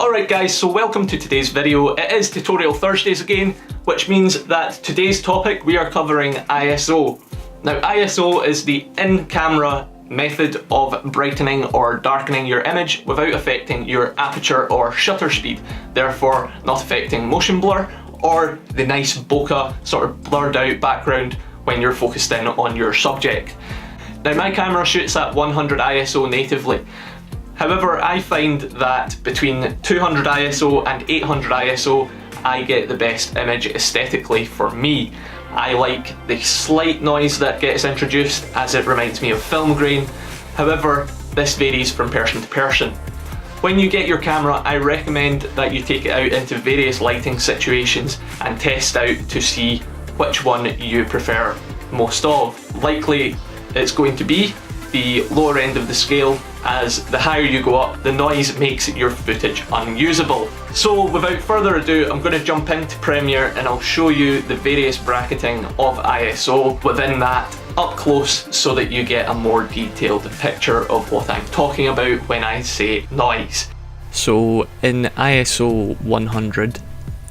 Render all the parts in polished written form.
Alright guys, so welcome to today's video. It is Tutorial Thursdays again, which means that today's topic we are covering ISO. Now ISO is the in-camera method of brightening or darkening your image without affecting your aperture or shutter speed, therefore not affecting motion blur or the nice bokeh sort of blurred out background when you're focused in on your subject. Now my camera shoots at 100 ISO natively. However, I find that between 200 ISO and 800 ISO, I get the best image aesthetically for me. I like the slight noise that gets introduced as it reminds me of film grain. However, this varies from person to person. When you get your camera, I recommend that you take it out into various lighting situations and test out to see which one you prefer most of. Likely it's going to be the lower end of the scale, as the higher you go up, the noise makes your footage unusable. So without further ado, I'm going to jump into Premiere and I'll show you the various bracketing of ISO within that up close so that you get a more detailed picture of what I'm talking about when I say noise. So in ISO 100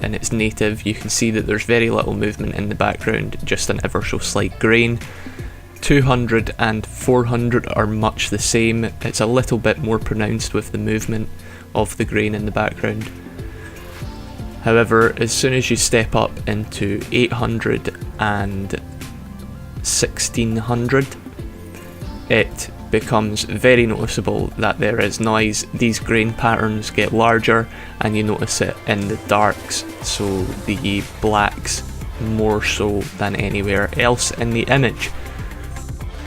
in its native, you can see that there's very little movement in the background, just an ever so slight grain. 200 and 400 are much the same. It's a little bit more pronounced with the movement of the grain in the background. However, as soon as you step up into 800 and 1600, it becomes very noticeable that there is noise. These grain patterns get larger and you notice it in the darks, so the blacks more so than anywhere else in the image.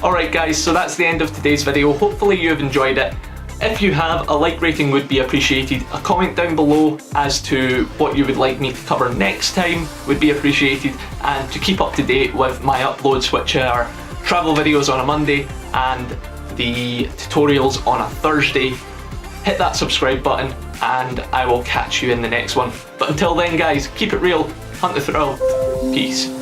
Alright guys, so that's the end of today's video. Hopefully you've enjoyed it. If you have, a like rating would be appreciated. A comment down below as to what you would like me to cover next time would be appreciated. And to keep up to date with my uploads, which are travel videos on a Monday and the tutorials on a Thursday, hit that subscribe button and I will catch you in the next one. But until then guys, keep it real, hunt the thrill, peace.